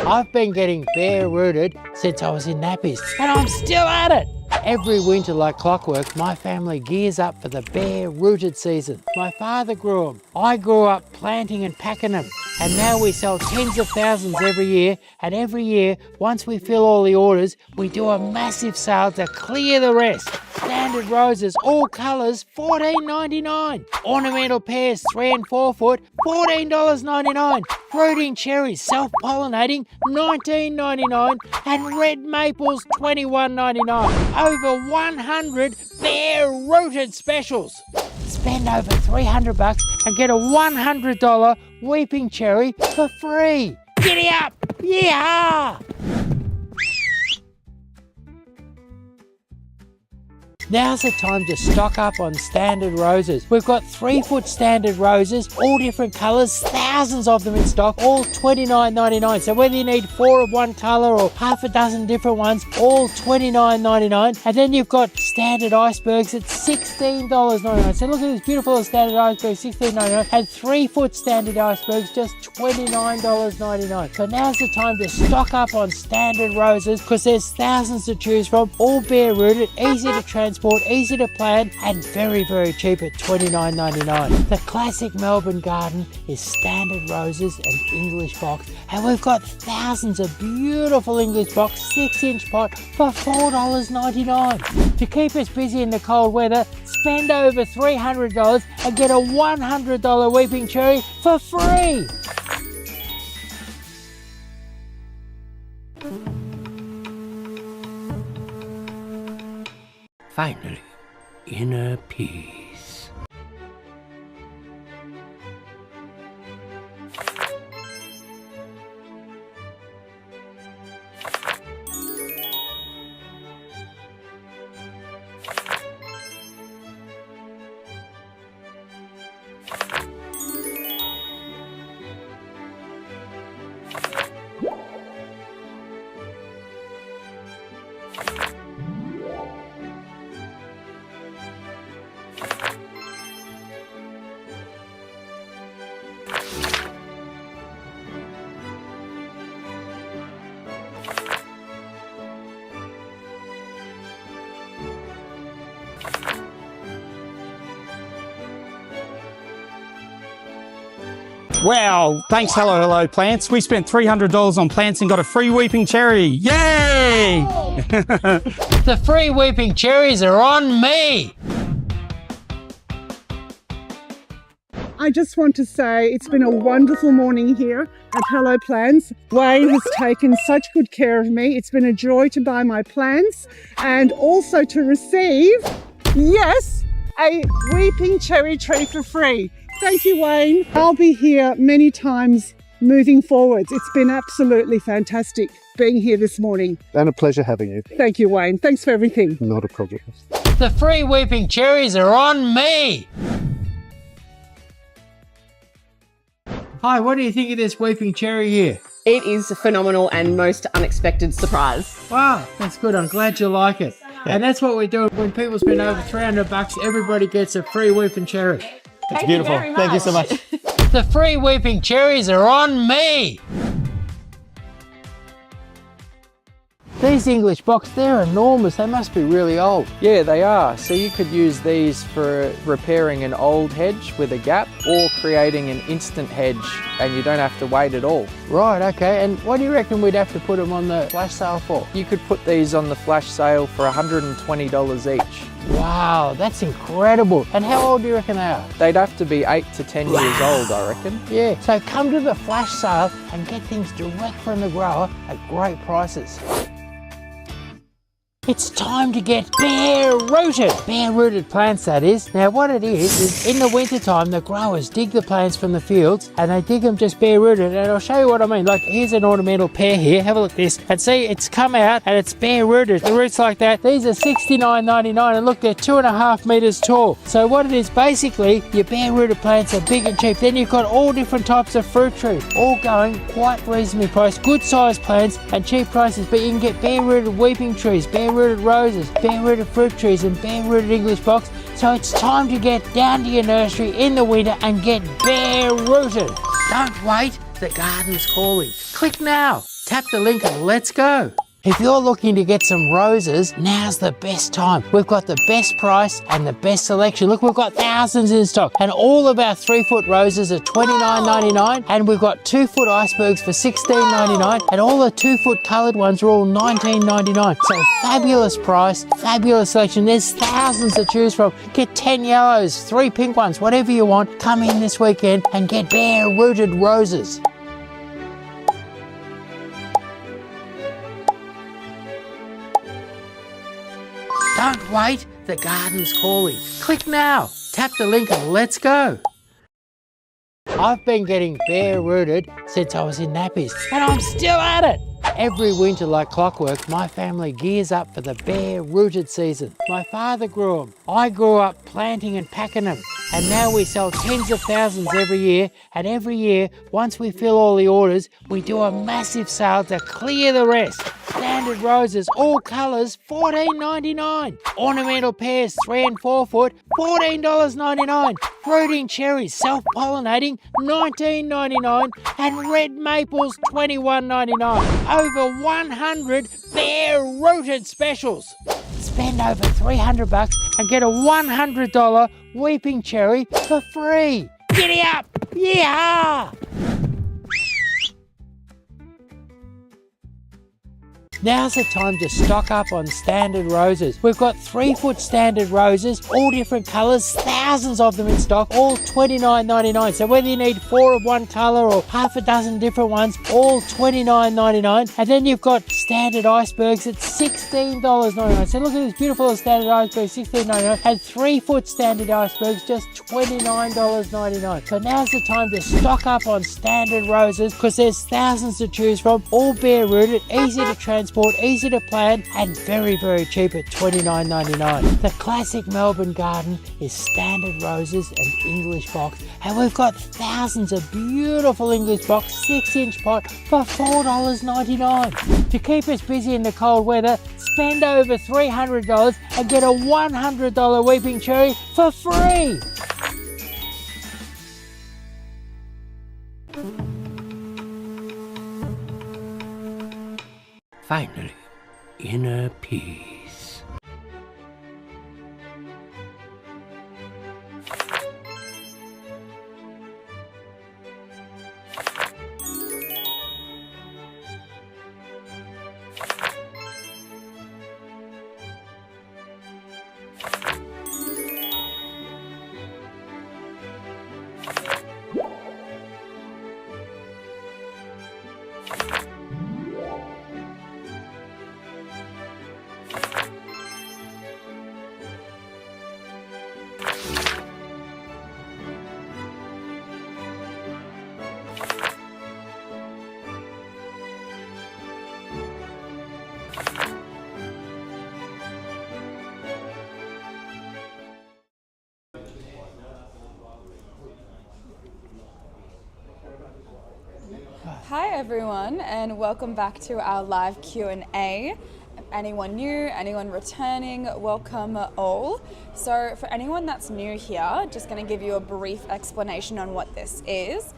I've been getting bare rooted since I was in nappies, and I'm still at it. Every winter, like clockwork, my family gears up for the bare rooted season. My father grew them. I grew up planting and packing them. And now we sell tens of thousands every year. And every year, once we fill all the orders, we do a massive sale to clear the rest. Standard roses, all colours, $14.99. Ornamental pears, 3 and 4 foot, $14.99. Fruiting cherries, self-pollinating, $19.99. And red maples, $21.99. Over 100 bare-rooted specials. Spend over $300 and get a $100 weeping cherry for free. Giddy up! Yeah! Now's the time to stock up on standard roses. We've got 3 foot standard roses, all different colours, thousands of them in stock, all $29.99. So whether you need 4 of one colour or half a dozen different ones, all $29.99. And then you've got standard icebergs at $16.99. So look at this beautiful standard iceberg, $16.99. And 3 foot standard icebergs, just $29.99. So now's the time to stock up on standard roses because there's thousands to choose from, all bare rooted, easy to transport, easy to plant, and very, very cheap at $29.99. The classic Melbourne garden is standard roses and English box, and we've got thousands of beautiful English box 6-inch pot for $4.99. To keep us busy in the cold weather, spend over $300 and get a $100 weeping cherry for free. Finally, inner peace. Wow, thanks Hello Plants. We spent $300 on plants and got a free weeping cherry. Yay! The free weeping cherries are on me. I just want to say it's been a wonderful morning here at Hello Plants. Wayne has taken such good care of me. It's been a joy to buy my plants and also to receive, yes, a weeping cherry tree for free. Thank you, Wayne. I'll be here many times moving forwards. It's been absolutely fantastic being here this morning. And a pleasure having you. Thank you, Wayne. Thanks for everything. Not a problem. The free weeping cherries are on me. Hi, what do you think of this weeping cherry here? It is a phenomenal and most unexpected surprise. Wow, that's good. I'm glad you like it. And that's what we do. When people spend over $300, everybody gets a free weeping cherry. It's beautiful. Thank you so much. The free weeping cherries are on me. These English box, they're enormous. They must be really old. Yeah, they are. So you could use these for repairing an old hedge with a gap or creating an instant hedge, and you don't have to wait at all. Right, okay. And what do you reckon we'd have to put them on the flash sale for? You could put these on the flash sale for $120 each. Wow, that's incredible. And how old do you reckon they are? They'd have to be 8 to 10 years old, I reckon. Yeah, so come to the flash sale and get things direct from the grower at great prices. It's time to get bare-rooted plants, that is. Now what it is in the winter time, the growers dig the plants from the fields and they dig them just bare-rooted, and I'll show you what I mean. Like, here's an ornamental pear here, have a look at this, and see, it's come out and it's bare-rooted, the roots like that. These are $69.99, and look, they're 2.5 meters tall. So what it is, basically, your bare-rooted plants are big and cheap. Then you've got all different types of fruit trees, all going quite reasonably priced, good sized plants and cheap prices, but you can get bare-rooted weeping trees, bare-rooted roses, bare-rooted fruit trees and bare-rooted English box. So it's time to get down to your nursery in the winter and get bare-rooted. Don't wait, the garden's calling. Click now. Tap the link and let's go. If you're looking to get some roses, now's the best time. We've got the best price and the best selection. Look, we've got thousands in stock, and all of our 3-foot roses are $29.99, and we've got 2-foot icebergs for $16.99, and all the 2-foot coloured ones are all $19.99. So fabulous price, fabulous selection. There's thousands to choose from. Get 10 yellows, 3 pink ones, whatever you want. Come in this weekend and get bare-rooted roses. Don't wait, the garden's calling. Click now, tap the link and let's go. I've been getting bare-rooted since I was in nappies, and I'm still at it. Every winter, like clockwork, my family gears up for the bare-rooted season. My father grew them. I grew up planting and packing them. And now we sell tens of thousands every year. And every year, once we fill all the orders, we do a massive sale to clear the rest. Standard roses, all colours, $14.99. Ornamental pears, 3 and 4 foot, $14.99. Fruiting cherries, self-pollinating, $19.99. And red maples, $21.99. Over 100 bare-rooted specials. Spend over $300 and get a $100 weeping cherry for free. Giddy up! Yeehaw! Now's the time to stock up on standard roses. We've got 3-foot standard roses, all different colours, thousands of them in stock, all $29.99. So whether you need 4 of one colour or half a dozen different ones, all $29.99. And then you've got standard icebergs at $16.99. So look at this beautiful standard iceberg, $16.99. And 3-foot standard icebergs, just $29.99. So now's the time to stock up on standard roses because there's thousands to choose from, all bare-rooted, easy to transport, easy to plant, and very, very cheap at $29.99. The classic Melbourne garden is standard roses and English box, and we've got thousands of beautiful English box 6-inch pot for $4.99. To keep us busy in the cold weather, spend over $300 and get a $100 weeping cherry for free. Finally, inner peace. Hi everyone, and welcome back to our live Q&A. Anyone new, anyone returning, welcome all. So for anyone that's new here, just going to give you a brief explanation on what this is.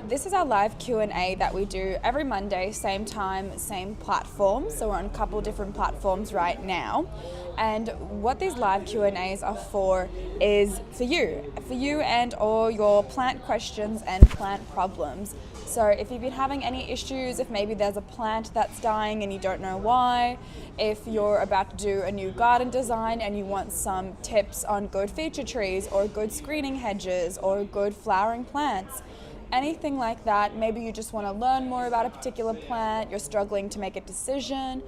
This is our live Q&A that we do every Monday, same time, same platform. So we're on a couple different platforms right now. And what these live Q&As are for is for you and all your plant questions and plant problems. So if you've been having any issues, if maybe there's a plant that's dying and you don't know why, if you're about to do a new garden design and you want some tips on good feature trees or good screening hedges or good flowering plants, anything like that, maybe you just want to learn more about a particular plant, you're struggling to make a decision,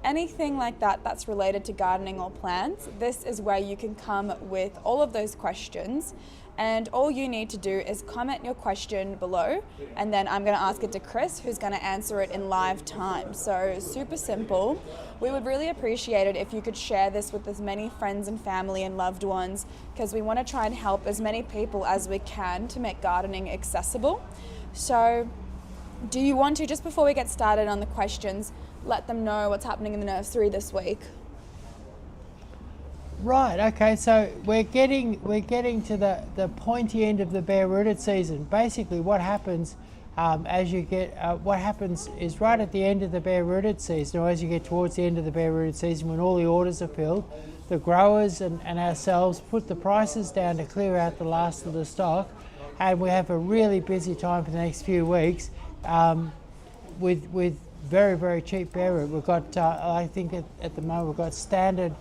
anything like that that's related to gardening or plants, this is where you can come with all of those questions. And all you need to do is comment your question below, and then I'm going to ask it to Chris, who's going to answer it in live time. So super simple. We would really appreciate it if you could share this with as many friends and family and loved ones, because we want to try and help as many people as we can to make gardening accessible. So do you want to, just before we get started on the questions, let them know what's happening in the nursery this week? Right, okay, so we're getting to the pointy end of the bare-rooted season. Basically what happens as you get, what happens is right at the end of the bare-rooted season, or as you get towards the end of the bare-rooted season, when all the orders are filled, the growers and ourselves put the prices down to clear out the last of the stock, and we have a really busy time for the next few weeks with very, very cheap bare root. We've got, I think at the moment, we've got standard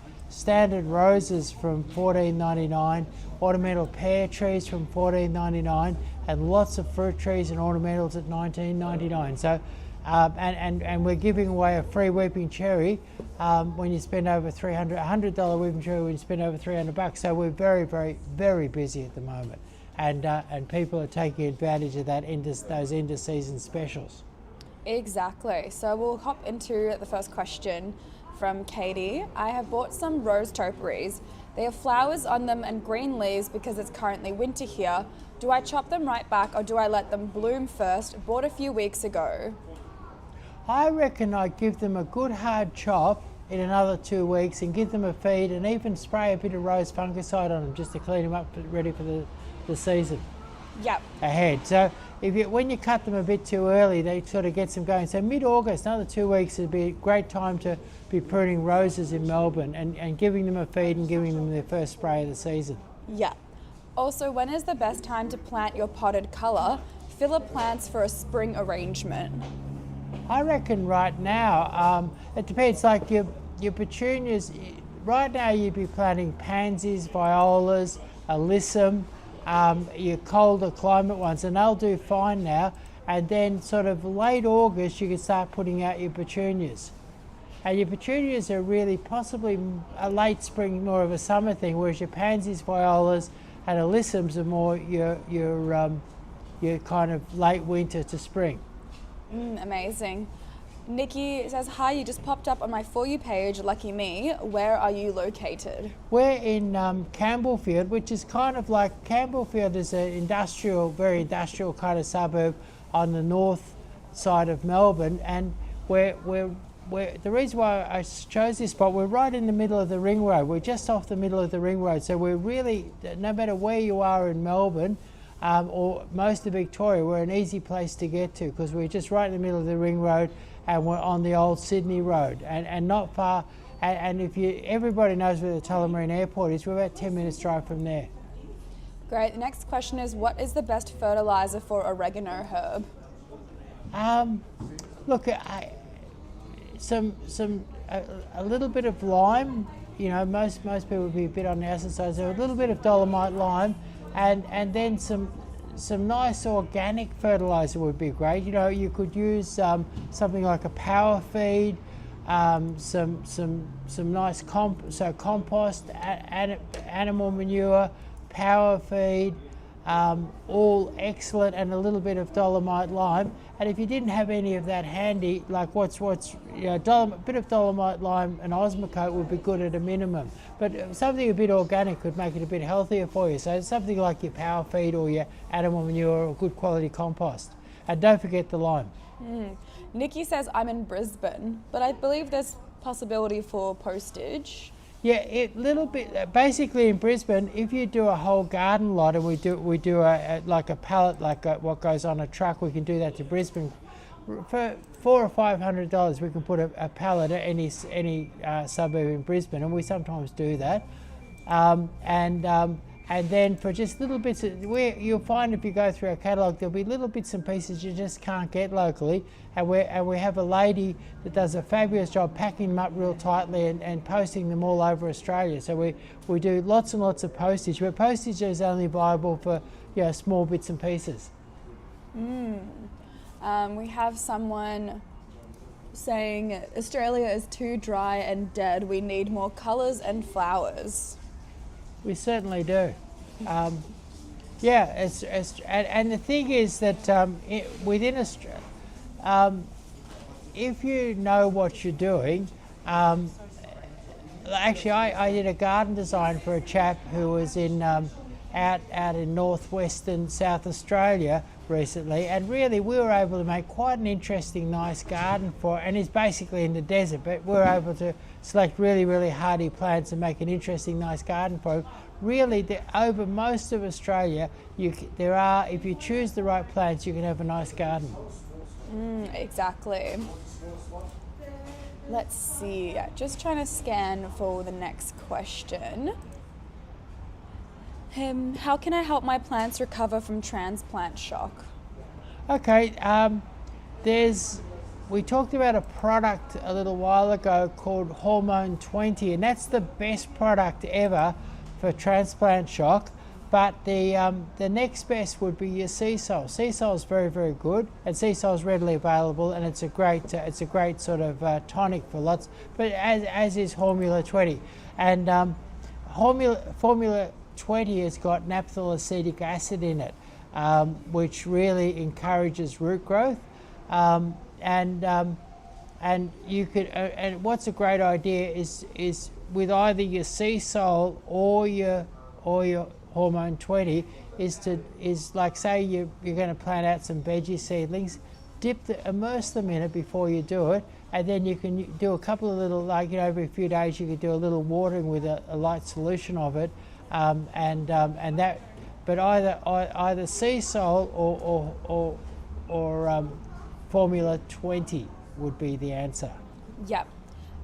roses from $14.99, ornamental pear trees from $14.99, and lots of fruit trees and ornamentals at $19.99. So, and we're giving away a free weeping cherry when you spend over $100 weeping cherry when you spend over $300. So we're very, very, very busy at the moment, and people are taking advantage of that those end of season specials. Exactly. So we'll hop into the first question from Katie. I have bought some rose topiaries. They have flowers on them and green leaves because it's currently winter here. Do I chop them right back or do I let them bloom first? Bought a few weeks ago. I reckon I'd give them a good hard chop in another 2 weeks and give them a feed and even spray a bit of rose fungicide on them just to clean them up ready for the season. Yep. Ahead. So when you cut them a bit too early, they sort of get them going. So mid-August, another 2 weeks would be a great time to be pruning roses in Melbourne and giving them a feed and giving them their first spray of the season. Yeah. Also, when is the best time to plant your potted colour? Filler plants for a spring arrangement. I reckon right now, it depends, like your petunias, right now you'd be planting pansies, violas, alyssum, your colder climate ones, and they'll do fine now. And then sort of late August, you can start putting out your petunias. And your petunias are really possibly a late spring, more of a summer thing, whereas your pansies, violas, and alyssums are more your kind of late winter to spring. Amazing. Nikki says, hi, you just popped up on my For You page, lucky me. Where are you located? We're in Campbellfield, which is kind of like, Campbellfield is an very industrial kind of suburb on the north side of Melbourne, and the reason why I chose this spot, we're right in the middle of the ring road. We're just off the middle of the ring road, so we're really, no matter where you are in Melbourne, or most of Victoria, we're an easy place to get to because we're just right in the middle of the ring road and we're on the old Sydney road and not far. And everybody knows where the Tullamarine Airport is, we're about 10 minutes drive from there. Great. The next question is, what is the best fertiliser for oregano herb? Look, a little bit of lime. You know, most people would be a bit on the acid side, so a little bit of dolomite lime. And then some nice organic fertiliser would be great. You know, you could use something like a power feed, some nice compost, animal manure, power feed, all excellent, and a little bit of dolomite lime. And if you didn't have any of that handy, like a bit of dolomite lime and Osmocote would be good at a minimum. But something a bit organic could make it a bit healthier for you. So something like your power feed or your animal manure or good quality compost. And don't forget the lime. Nikki says, I'm in Brisbane, but I believe there's possibility for postage. Yeah, little bit. Basically, in Brisbane, if you do a whole garden lot, and we do like a pallet, like what goes on a truck, we can do that to Brisbane. For $400 or $500, we can put a pallet at any suburb in Brisbane, and we sometimes do that. And then for just little bits, you'll find if you go through our catalogue, there'll be little bits and pieces you just can't get locally. And we have a lady that does a fabulous job packing them up real tightly and posting them all over Australia. So we do lots and lots of postage, but postage is only viable for small bits and pieces. We have someone saying Australia is too dry and dead. We need more colours and flowers. We certainly do. And the thing is that within Australia, if you know what you're doing, actually I did a garden design for a chap who was in out in northwestern South Australia recently, and really we were able to make quite an interesting, nice garden for it. And it's basically in the desert, but we were able to select really hardy plants and make an interesting, nice garden for it. Really, over most of Australia, if you choose the right plants, you can have a nice garden. Exactly. Let's see, just trying to scan for the next question. How can I help my plants recover from transplant shock? Okay, we talked about a product a little while ago called Hormone 20, and that's the best product ever for transplant shock. But the next best would be your sea salt. Sea salt is very good, and sea salt is readily available, and it's a great sort of tonic for lots. But as is Formula 20, and Formula 20 has got naphthyl acetic acid in it, which really encourages root growth. And you could. And what's a great idea is with either your sea salt or your Hormone 20 is like, say you're going to plant out some veggie seedlings, immerse them in it before you do it, and then you can do a couple of little, like, every few days you could do a little watering with a light solution of it, and that. But either sea salt or Formula 20 would be the answer. Yep.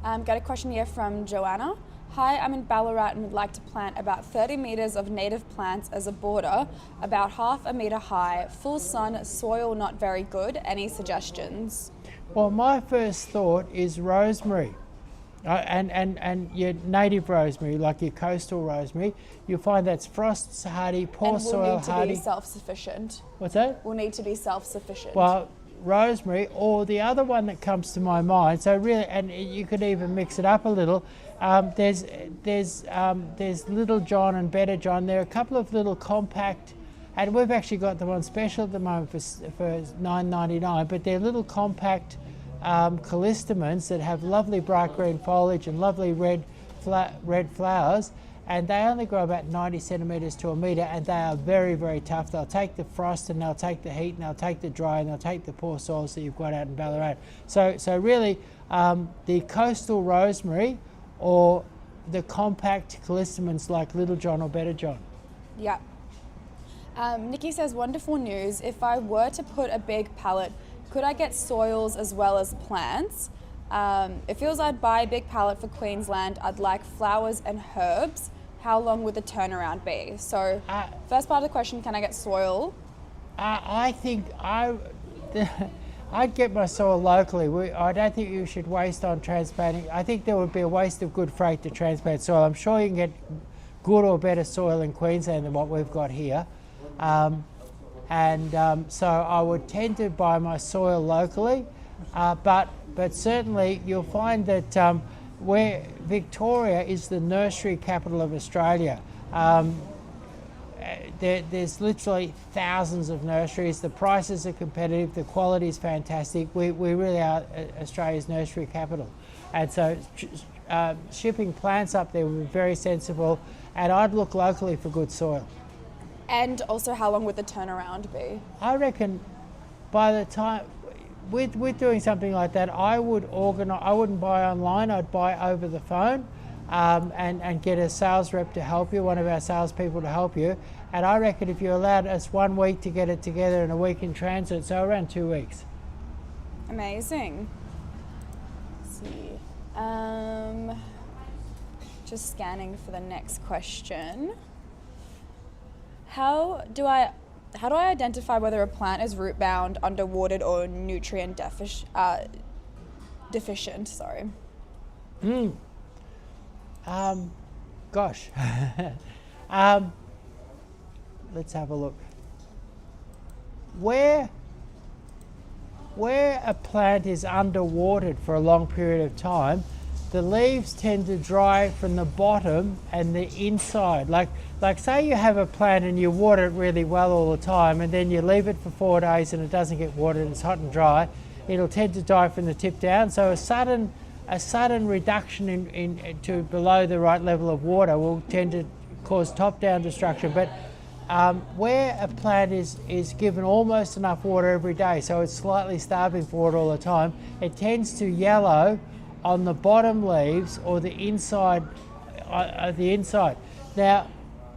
Got a question here from Joanna. Hi, I'm in Ballarat and would like to plant about 30 metres of native plants as a border, about half a metre high, full sun, soil not very good. Any suggestions? Well, my first thought is rosemary, and your native rosemary, like your coastal rosemary. You'll find that's frost hardy, poor soil hardy. And we'll need to be self-sufficient. What's that? We'll need to be self-sufficient. Well, rosemary, or the other one that comes to my mind, so really, and you could even mix it up a little, there's Little John and Better John. There are a couple of little compact, and we've actually got them on special at the moment for $9.99, but they're little compact callistemons that have lovely bright green foliage and lovely red flowers, and they only grow about 90 centimetres to a metre, and they are very tough. They'll take the frost, and they'll take the heat, and they'll take the dry, and they'll take the poor soils that you've got out in Ballarat. So really, the coastal rosemary or the compact callistemons like Little John or Better John. Yeah. Nikki says, wonderful news. If I were to put a big pallet, could I get soils as well as plants? It feels I'd buy a big pallet for Queensland. I'd like flowers and herbs. How long would the turnaround be? So, first part of the question, can I get soil? I think I'd get my soil locally. I don't think you should waste on transplanting. I think there would be a waste of good freight to transplant soil. I'm sure you can get good or better soil in Queensland than what we've got here. So I would tend to buy my soil locally, but certainly you'll find that where Victoria is the nursery capital of Australia, there's literally thousands of nurseries. The prices are competitive, the quality is fantastic. We really are Australia's nursery capital, and so shipping plants up there would be very sensible, and I'd look locally for good soil. And also, how long would the turnaround be? I reckon by the time, with doing something like that, I would organise. I wouldn't buy online, I'd buy over the phone, and get a sales rep to help you, one of our salespeople to help you. And I reckon if you allowed us 1 week to get it together and a week in transit, so around 2 weeks. Amazing. Let's see. Just scanning for the next question. How do I identify whether a plant is root bound, underwatered, or nutrient deficient? Sorry. Gosh. Let's have a look. Where a plant is underwatered for a long period of time, the leaves tend to dry from the bottom and the inside. Like say you have a plant and you water it really well all the time, and then you leave it for 4 days and it doesn't get watered, it's hot and dry, it'll tend to die from the tip down. So a sudden reduction in to below the right level of water will tend to cause top down destruction. where a plant is given almost enough water every day, so it's slightly starving for water all the time, it tends to yellow on the bottom leaves or the inside. Now,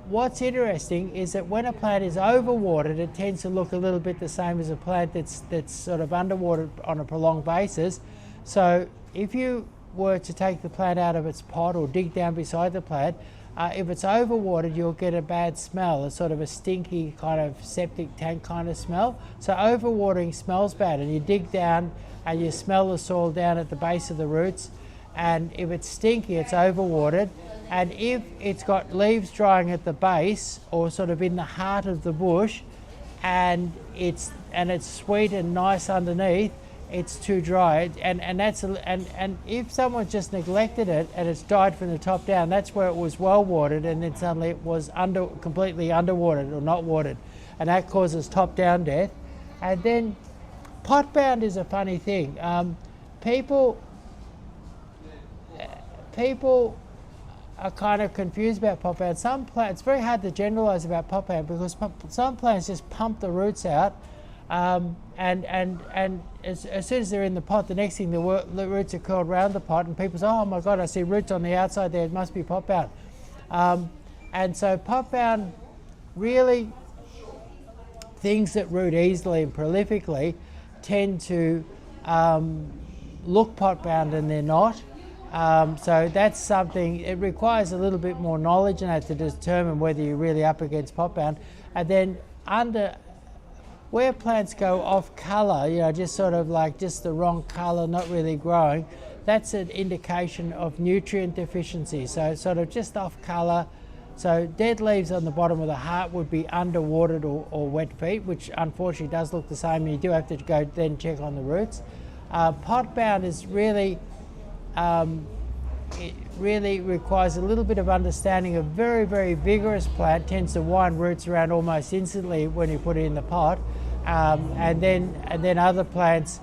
what's interesting is that when a plant is overwatered, it tends to look a little bit the same as a plant that's sort of underwatered on a prolonged basis. So if you were to take the plant out of its pot or dig down beside the plant, if it's overwatered, you'll get a bad smell, a sort of a stinky kind of septic tank kind of smell. So overwatering smells bad, and you dig down and you smell the soil down at the base of the roots, and if it's stinky, it's overwatered. And if it's got leaves drying at the base or sort of in the heart of the bush, and it's sweet and nice underneath, it's too dry, and if someone just neglected it and it's died from the top down, that's where it was well watered, and then suddenly it was completely underwatered or not watered, and that causes top down death. And then pot bound is a funny thing. People are kind of confused about pot bound. Some plants, it's very hard to generalize about pot bound because some plants just pump the roots out. And as soon as they're in the pot, the next thing the roots are curled around the pot, and people say, oh my God, I see roots on the outside there, it must be pot bound. And so pot bound, really, things that root easily and prolifically tend to look pot bound and they're not. So that's something, it requires a little bit more knowledge in that to determine whether you're really up against pot bound. And then where plants go off colour, just sort of like just the wrong colour, not really growing, that's an indication of nutrient deficiency. So it's sort of just off colour. So dead leaves on the bottom of the heart would be underwatered or wet feet, which unfortunately does look the same. You do have to go then check on the roots. Pot bound is really, it really requires a little bit of understanding. A very, very vigorous plant tends to wind roots around almost instantly when you put it in the pot. And then other plants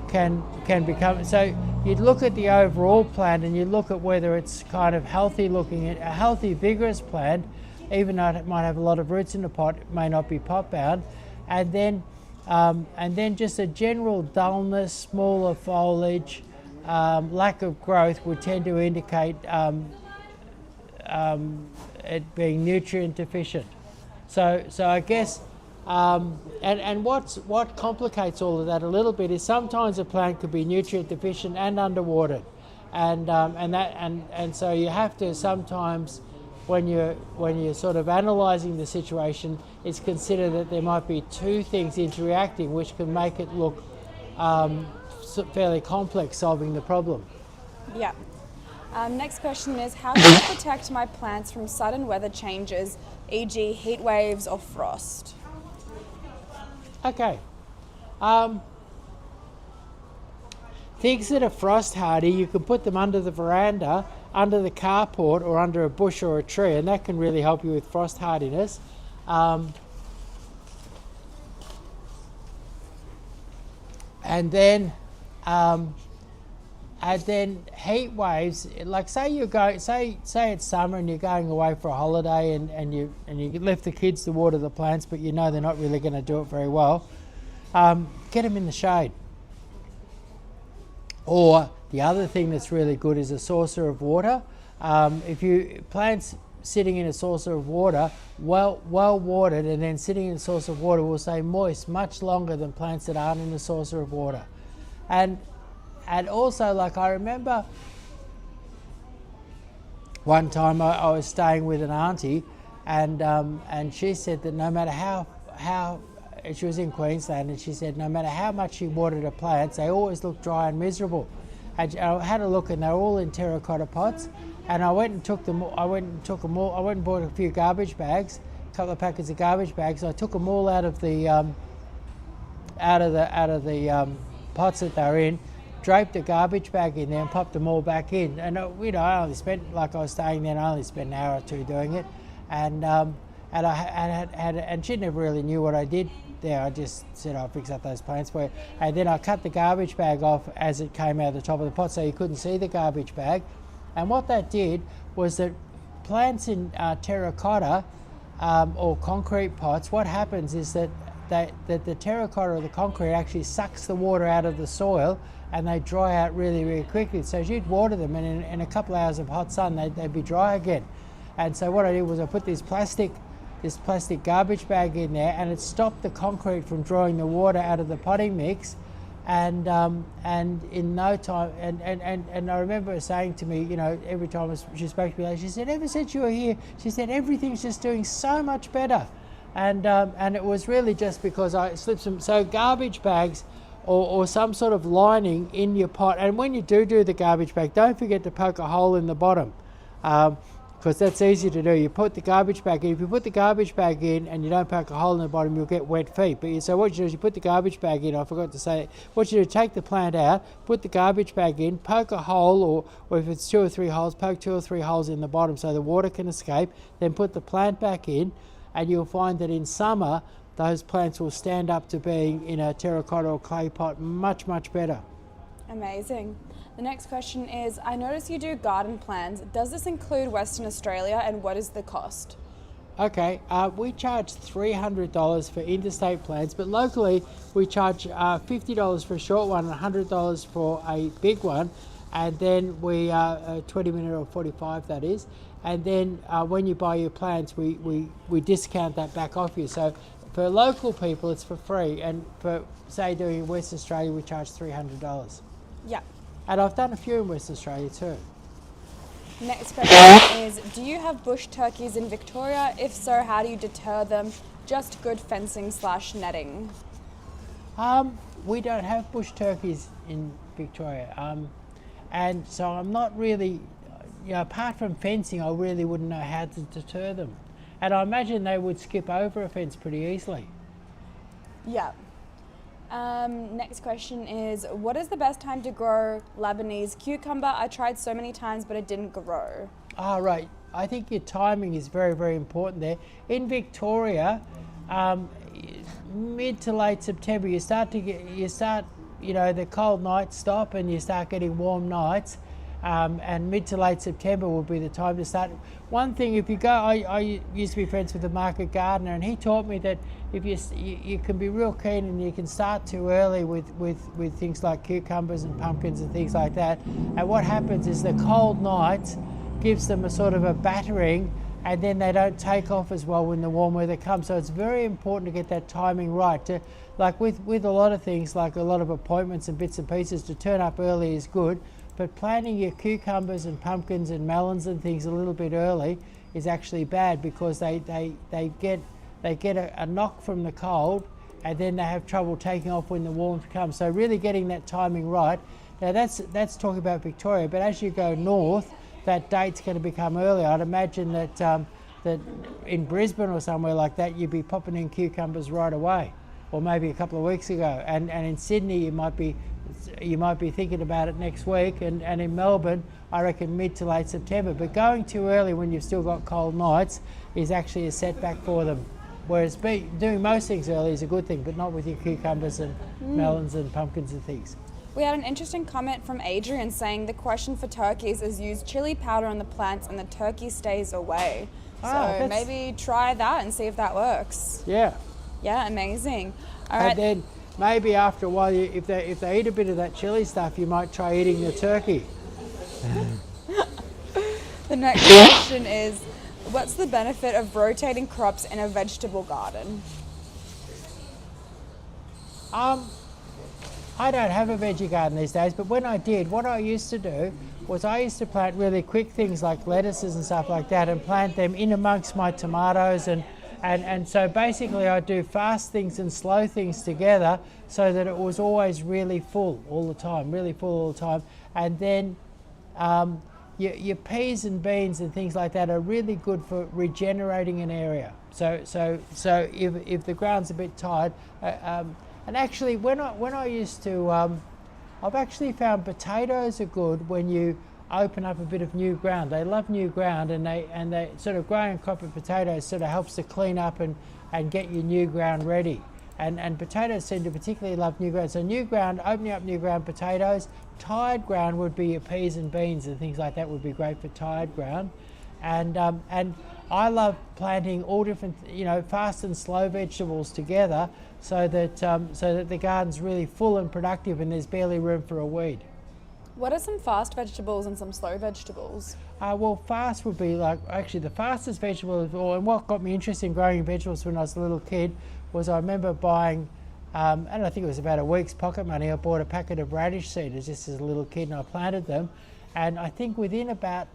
can become, so you'd look at the overall plant and you look at whether it's kind of healthy looking. A healthy vigorous plant, even though it might have a lot of roots in the pot, it may not be pot bound. And then just a general dullness, smaller foliage, lack of growth would tend to indicate it being nutrient deficient. So I guess and what complicates all of that a little bit is sometimes a plant could be nutrient deficient and underwatered, and so you have to sometimes, when you're sort of analysing the situation, is consider that there might be two things interacting, which can make it look fairly complex solving the problem. Yeah. Next question is, how can I protect my plants from sudden weather changes, e.g. heat waves or frost? Okay. Things that are frost hardy, you can put them under the veranda, under the carport, or under a bush or a tree, and that can really help you with frost hardiness. And then heat waves, like say it's summer and you're going away for a holiday and you left the kids to water the plants, but you know they're not really going to do it very well. Get them in the shade. Or the other thing that's really good is a saucer of water. Plants sitting in a saucer of water, well watered, and then sitting in a saucer of water will stay moist much longer than plants that aren't in a saucer of water. And also, like I remember one time I was staying with an auntie, and she said that no matter how she was in Queensland, and she said no matter how much she watered her plants, they always looked dry and miserable. And I had a look, and they were all in terracotta pots. And I went and took them all. I went and bought a few garbage bags, a couple of packets of garbage bags. And I took them all out of the pots that they were in, draped a garbage bag in there, and popped them all back in. And I only spent, like I was staying there, and I only spent an hour or two doing it. And she never really knew what I did there. I just said I'll fix up those plants for you. And then I cut the garbage bag off as it came out of the top of the pot, so you couldn't see the garbage bag. And what that did was that plants in terracotta or concrete pots, what happens is that the terracotta or the concrete actually sucks the water out of the soil, and they dry out really, really quickly. So as you'd water them, and in a couple of hours of hot sun, they'd be dry again. And so what I did was I put this plastic garbage bag in there, and it stopped the concrete from drawing the water out of the potting mix. And in no time, and I remember her saying to me, you know, every time she spoke to me, she said, ever since you were here, she said, everything's just doing so much better. And it was really just because I slipped some, so garbage bags or some sort of lining in your pot. And when you do the garbage bag, don't forget to poke a hole in the bottom, because that's easy to do. You put the garbage bag in. If you put the garbage bag in and you don't poke a hole in the bottom, you'll get wet feet. So what you do is you put the garbage bag in. I forgot to say, what you do, take the plant out, put the garbage bag in, poke a hole, or if it's 2 or 3 holes, poke 2 or 3 holes in the bottom so the water can escape. Then put the plant back in, and you'll find that in summer, those plants will stand up to being in a terracotta or clay pot much, much better. Amazing. The next question is, I notice you do garden plans. Does this include Western Australia, and what is the cost? Okay, we charge $300 for interstate plans, but locally we charge $50 for a short one and $100 for a big one, and then we 20 minute or 45 that is, and then when you buy your plants we discount that back off you. So for local people it's for free, and for say doing in West Australia we charge $300. Yeah. And I've done a few in West Australia too. Next question is, do you have bush turkeys in Victoria? If so, how do you deter them? Just good fencing / netting. We don't have bush turkeys in Victoria, and so I'm not really, you know, apart from fencing, I really wouldn't know how to deter them. And I imagine they would skip over a fence pretty easily. Yeah. Next question is, what is the best time to grow Lebanese cucumber? I tried so many times, but it didn't grow. Ah, right. I think your timing is very, very important there. In Victoria, mid to late September, you start, you know, the cold nights stop and you start getting warm nights. And mid to late September will be the time to start. One thing, if you go, I used to be friends with a market gardener, and he taught me that if you can be real keen and you can start too early with things like cucumbers and pumpkins and things like that. And what happens is the cold nights gives them a sort of a battering, and then they don't take off as well when the warm weather comes. So it's very important to get that timing right. Like with a lot of things, like a lot of appointments and bits and pieces, to turn up early is good. But planting your cucumbers and pumpkins and melons and things a little bit early is actually bad, because they get a knock from the cold, and then they have trouble taking off when the warmth comes. So really getting that timing right. Now that's talking about Victoria, but as you go north, that date's going to become earlier. I'd imagine that in Brisbane or somewhere like that, you'd be popping in cucumbers right away, or maybe a couple of weeks ago. And in Sydney, you might be thinking about it next week, and in Melbourne, I reckon mid to late September. But going too early when you've still got cold nights is actually a setback for them. Whereas doing most things early is a good thing, but not with your cucumbers and melons and pumpkins and things. We had an interesting comment from Adrian saying the question for turkeys is, use chili powder on the plants and the turkey stays away. So maybe try that and see if that works. Yeah. Yeah, amazing. All right. And then maybe after a while, if they eat a bit of that chili stuff, you might try eating the turkey. The next question is, what's the benefit of rotating crops in a vegetable garden? I don't have a veggie garden these days, but when I did, what I used to do was I used to plant really quick things like lettuces and stuff like that, and plant them in amongst my tomatoes, and so basically I do fast things and slow things together, so that it was always really full all the time, and then your peas and beans and things like that are really good for regenerating an area. So if the ground's a bit tired, and actually when I used to, I've actually found potatoes are good when you open up a bit of new ground. They love new ground, and they sort of growing a crop of potatoes sort of helps to clean up and get your new ground ready. And potatoes seem to particularly love new ground. So new ground, opening up new ground potatoes. Tired ground would be your peas and beans and things like that would be great for tired ground. And I love planting all different, fast and slow vegetables together, so that the garden's really full and productive, and there's barely room for a weed. What are some fast vegetables and some slow vegetables? Well, fast would be actually the fastest vegetable of all, and what got me interested in growing vegetables when I was a little kid was I remember buying, and I think it was about a week's pocket money, I bought a packet of radish seeders just as a little kid, and I planted them, and I think within about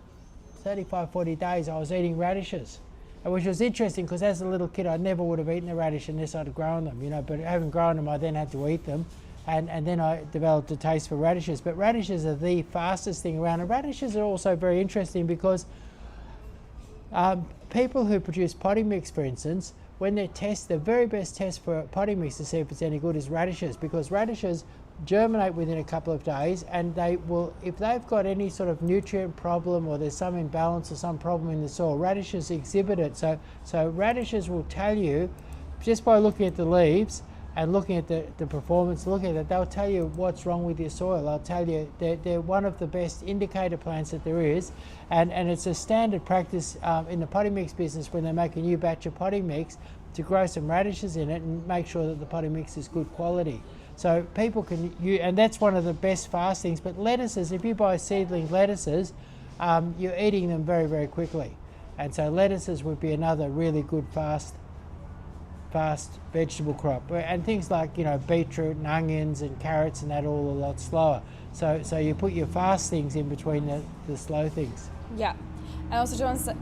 35, 40 days I was eating radishes, which was interesting because as a little kid I never would have eaten a radish unless I'd grown them, but having grown them I then had to eat them. And then I developed a taste for radishes. But radishes are the fastest thing around. And radishes are also very interesting because people who produce potting mix, for instance, when they test, the very best test for potting mix to see if it's any good is radishes, because radishes germinate within a couple of days, and they will, if they've got any sort of nutrient problem or there's some imbalance or some problem in the soil, radishes exhibit it. So radishes will tell you, just by looking at the leaves, and looking at the performance, looking at it, they'll tell you what's wrong with your soil. They'll tell you they're one of the best indicator plants that there is, and it's a standard practice in the potting mix business when they make a new batch of potting mix to grow some radishes in it and make sure that the potting mix is good quality. So people can use, and that's one of the best fast things. But lettuces, if you buy seedling lettuces, you're eating them very, very quickly, and so lettuces would be another really good fast vegetable crop, and things like beetroot and onions and carrots and that all a lot slower. So you put your fast things in between the slow things. Yeah. I also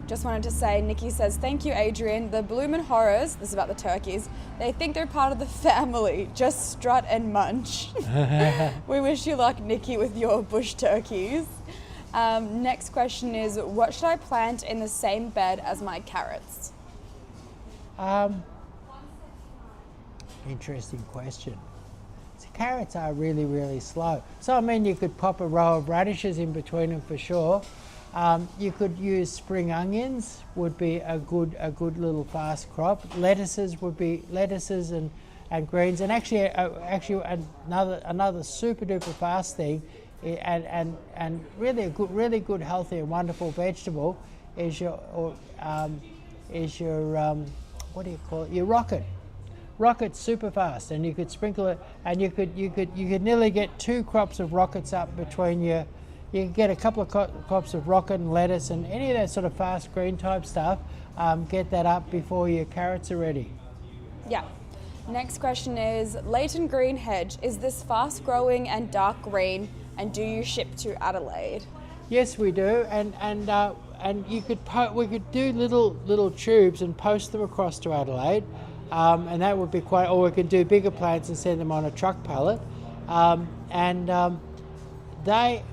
just wanted to say, Nikki says, thank you, Adrian. The Bloomin' Horrors, this is about the turkeys, they think they're part of the family. Just strut and munch. We wish you luck, Nikki, with your bush turkeys. Next question is, what should I plant in the same bed as my carrots? Interesting question. So carrots are really, really slow. So I mean, you could pop a row of radishes in between them for sure. You could use spring onions, would be a good little fast crop. Lettuces would be lettuces and greens, and actually another super duper fast thing, and really a really good healthy and wonderful vegetable is your what do you call it? Your rocket. Rocket's super fast, and you could sprinkle it, and you could nearly get 2 crops of rockets up between you. You could get a couple of crops of rocket and lettuce and any of that sort of fast green type stuff. Get that up before your carrots are ready. Yeah. Next question is, Leighton Green Hedge, is this fast growing and dark green, and do you ship to Adelaide? Yes, we do, and we could do little tubes and post them across to Adelaide. And that would be quite, or we could do bigger plants and send them on a truck pallet. They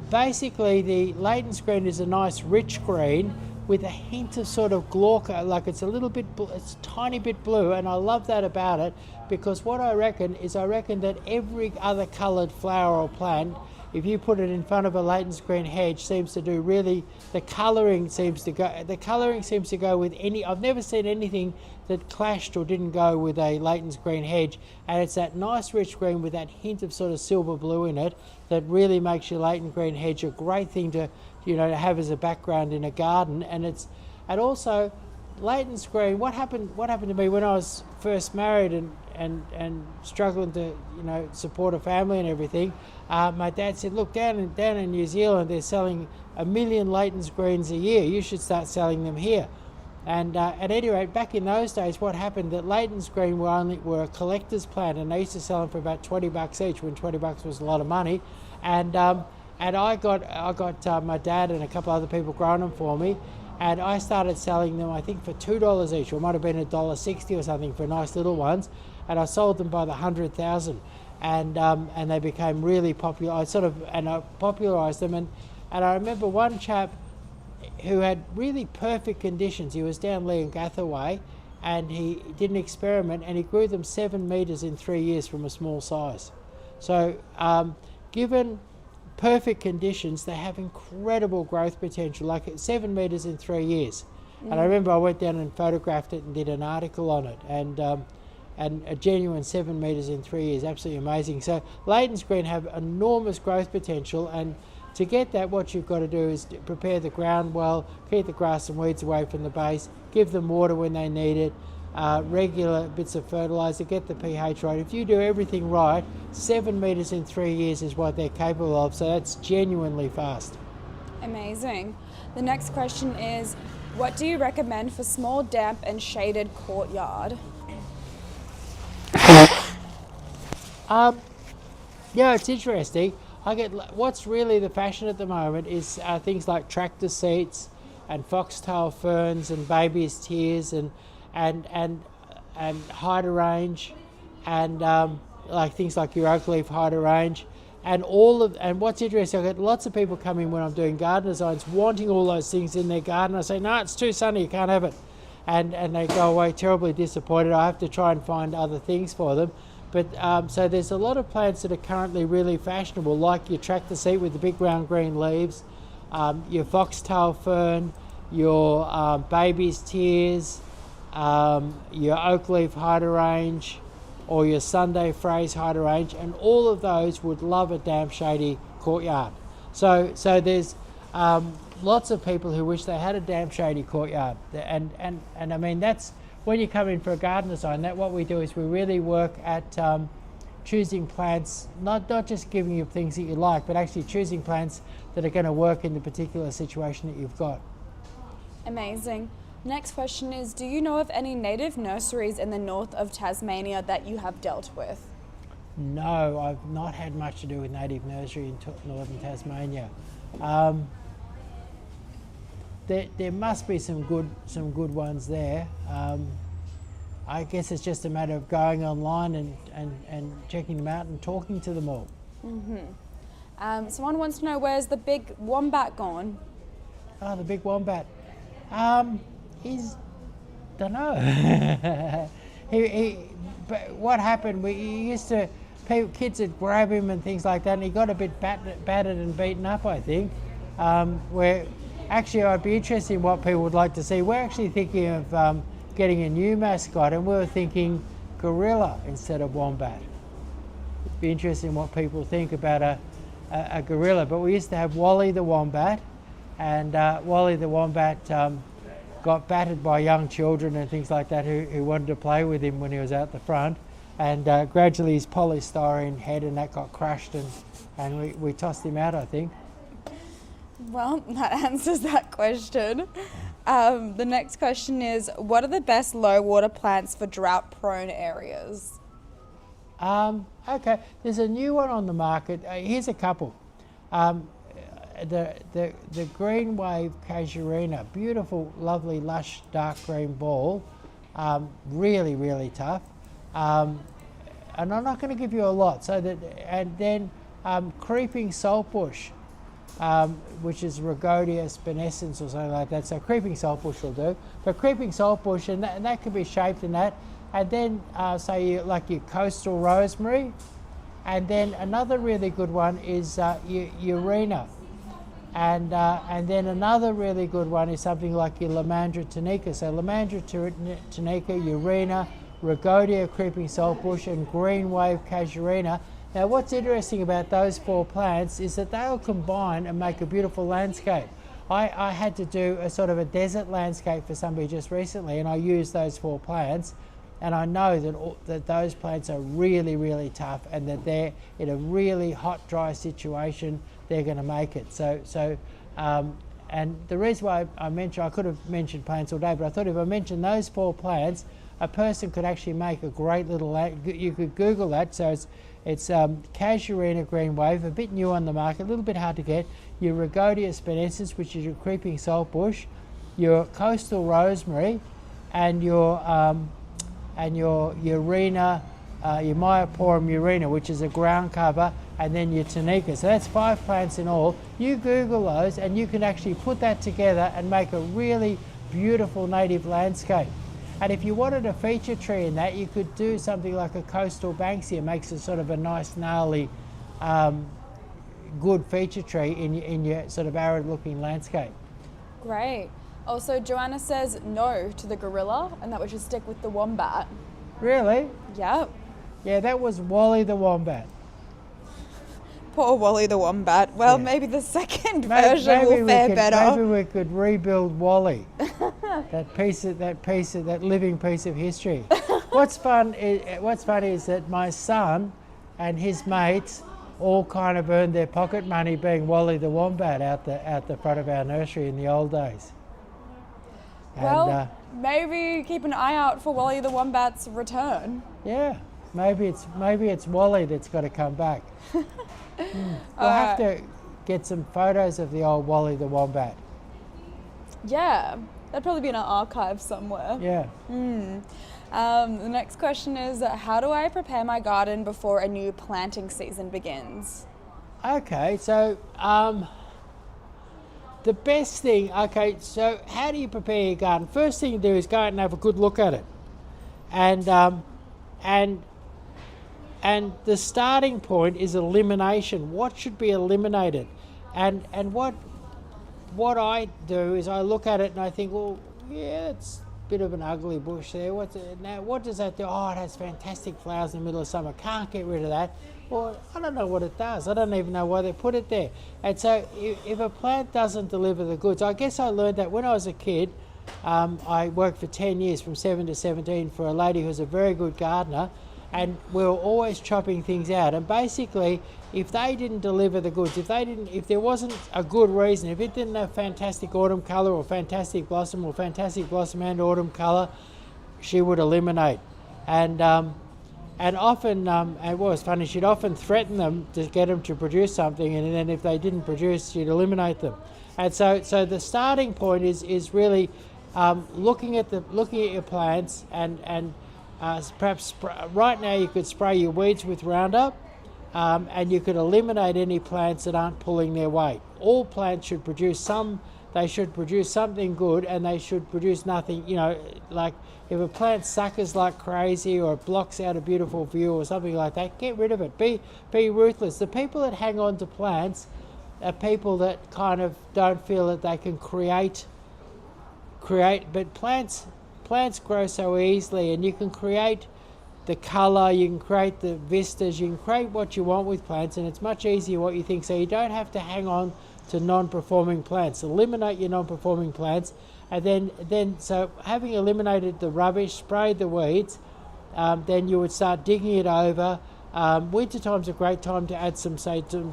basically, the Leighton's green is a nice rich green with a hint of sort of glauca, like it's a tiny bit blue, and I love that about it, because what I reckon that every other coloured flower or plant, if you put it in front of a Leighton's green hedge, seems to do really, the colouring seems to go with any, I've never seen anything that clashed or didn't go with a Leighton's green hedge, and it's that nice rich green with that hint of sort of silver blue in it that really makes your Leighton green hedge a great thing to have as a background in a garden. And also Leighton's green, what happened to me when I was first married and struggling to support a family and everything, my dad said, look, down in New Zealand they're selling 1 million Leighton's greens a year, you should start selling them here. And at any rate, back in those days, what happened, that Leighton's green were a collector's plant, and they used to sell them for about $20 each, when $20 was a lot of money. And I got my dad and a couple other people growing them for me, and I started selling them, I think, for $2 each, or it might have been $1.60 or something for nice little ones, and I sold them by the 100,000, and they became really popular. I popularised them, and I remember one chap who had really perfect conditions. He was down Leongatha way, and he did an experiment, and he grew them 7 metres in 3 years from a small size. So given perfect conditions, they have incredible growth potential, like 7 metres in 3 years. And I remember I went down and photographed it and did an article on it, and a genuine 7 metres in 3 years, absolutely amazing. So Leighton's green have enormous growth potential, and To get that, what you've got to do is prepare the ground well, keep the grass and weeds away from the base, give them water when they need it, regular bits of fertiliser, get the pH right. If you do everything right, 7 metres in 3 years is what they're capable of, so that's genuinely fast. Amazing. The next question is, what do you recommend for small, damp and shaded courtyard? Yeah, it's interesting. What's really the fashion at the moment is things like tractor seats and foxtail ferns and baby's tears and hydrangea and like things like your oak leaf hydrangea and what's interesting, I get lots of people coming when I'm doing garden designs wanting all those things in their garden. I say, no, it's too sunny, you can't have it, and they go away terribly disappointed. I have to try and find other things for them. But so there's a lot of plants that are currently really fashionable, like your tractor seat with the big round green leaves, your foxtail fern, your baby's tears, your oak leaf hydrangea, or your Sunday phrase hydrangea, and all of those would love a damp, shady courtyard. So there's lots of people who wish they had a damp, shady courtyard, and I mean that's. When you come in for a garden design, what we do is we really work at choosing plants, not just giving you things that you like, but actually choosing plants that are going to work in the particular situation that you've got. Amazing. Next question is, do you know of any native nurseries in the north of Tasmania that you have dealt with? No, I've not had much to do with native nursery in northern Tasmania. There must be some good ones there. I guess it's just a matter of going online and checking them out and talking to them all. Someone wants to know, where's the big wombat gone? Oh, the big wombat. He's, don't know. But what happened? Kids would grab him and things like that, and he got a bit battered and beaten up, I think. Actually, I'd be interested in what people would like to see. We're actually thinking of getting a new mascot, and we were thinking gorilla instead of wombat. It'd be interesting what people think about a gorilla. But we used to have Wally the wombat, and Wally the wombat got battered by young children and things like that who wanted to play with him when he was out the front. And gradually his polystyrene head and that got crushed, and we tossed him out, I think. Well, that answers that question. The next question is, what are the best low water plants for drought prone areas? Okay, there's a new one on the market. Here's a couple. The green wave casuarina, beautiful, lovely, lush, dark green ball, really, really tough. And I'm not going to give you a lot. And then creeping saltbush, which is Rhagodia spinescens or something like that. So creeping saltbush will do. But creeping saltbush, and that can be shaped in that. And then like your coastal rosemary. And then another really good one is Urena. And then another really good one is something like your Lomandra tunica. So Lomandra tunica, Urena, Rhagodia creeping saltbush, and green wave casuarina. Now what's interesting about those four plants is that they'll combine and make a beautiful landscape. I had to do a sort of a desert landscape for somebody just recently, and I used those four plants, and I know that those plants are really, really tough, and that they're in a really hot, dry situation, they're going to make it. And the reason why I could have mentioned plants all day, but I thought if I mentioned those four plants, a person could actually make a great little, you could Google that. So it's casuarina green wave, a bit new on the market, a little bit hard to get. Your Rhagodia spinescens, which is your creeping saltbush, your coastal rosemary, and your Urena, your Myoporum urena, which is a ground cover, and then your tunica. So that's 5 plants in all. You Google those and you can actually put that together and make a really beautiful native landscape. And if you wanted a feature tree in that, you could do something like a coastal banksia, makes it sort of a nice, gnarly, good feature tree in your sort of arid looking landscape. Great. Also, Joanna says no to the gorilla and that we should stick with the wombat. Really? Yep. Yeah, that was Wally the wombat. poor Wally the Wombat. Well, Yeah. maybe the second version will fare better. Maybe we could rebuild Wally. that living piece of history. What's funny is that my son and his mates all kind of earned their pocket money being Wally the Wombat out the front of our nursery in the old days. Well, maybe keep an eye out for Wally the Wombat's return. Yeah, maybe it's Wally that's got to come back. We'll have to get some photos of the old Wally the Wombat. Yeah, that'd probably be in our archive somewhere. Yeah. The next question is, how do I prepare my garden before a new planting season begins? Okay, so the best thing, so how do you prepare your garden? First thing you do is go out and have a good look at it. And the starting point is elimination. What should be eliminated? And what I do is I look at it and I think, well, yeah, it's a bit of an ugly bush there. Now, what does that do? Oh, it has fantastic flowers in the middle of summer. Can't get rid of that. Well, I don't know what it does. I don't even know why they put it there. And so if a plant doesn't deliver the goods, I guess I learned that when I was a kid. I worked for 10 years, from 7 to 17, for a lady who was a very good gardener, and we were always chopping things out. And basically, if they didn't deliver the goods, if there wasn't a good reason, if it didn't have fantastic autumn colour or fantastic blossom and autumn colour, she would eliminate. And often, it was funny, she'd often threaten them to get them to produce something, and then if they didn't produce, she'd eliminate them. And so the starting point is really looking at your plants, and perhaps right now you could spray your weeds with Roundup, and you could eliminate any plants that aren't pulling their weight. All plants should produce something good, and they should produce nothing, like if a plant suckers like crazy or it blocks out a beautiful view or something like that, get rid of it. Be ruthless. The people that hang on to plants are people that kind of don't feel that they can create, but plants grow so easily, and you can create the colour, you can create the vistas, you can create what you want with plants, and it's much easier what you think. So you don't have to hang on to non-performing plants. Eliminate your non-performing plants, and then so having eliminated the rubbish, sprayed the weeds, then you would start digging it over. Winter time's a great time to add some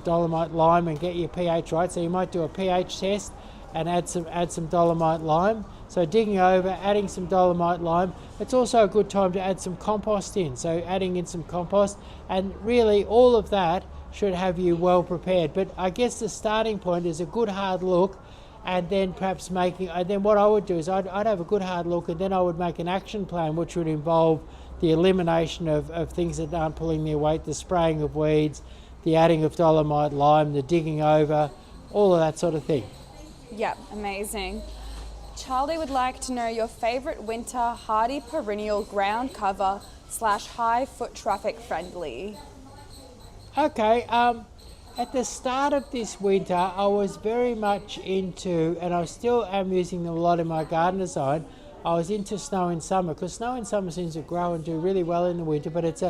dolomite lime and get your pH right. So you might do a pH test and add some dolomite lime. So digging over, adding some dolomite lime. It's also a good time to add some compost in. So adding in some compost, and really all of that should have you well prepared. But I guess the starting point is a good hard look, and then perhaps then what I would do is I'd have a good hard look, and then I would make an action plan which would involve the elimination of things that aren't pulling their weight, the spraying of weeds, the adding of dolomite lime, the digging over, all of that sort of thing. Yeah, amazing. Charlie would like to know your favourite winter hardy perennial ground cover / high foot traffic friendly. Okay, at the start of this winter, I was very much into, and I still am using them a lot in my garden design, I was into snow in summer, because snow in summer seems to grow and do really well in the winter, but it's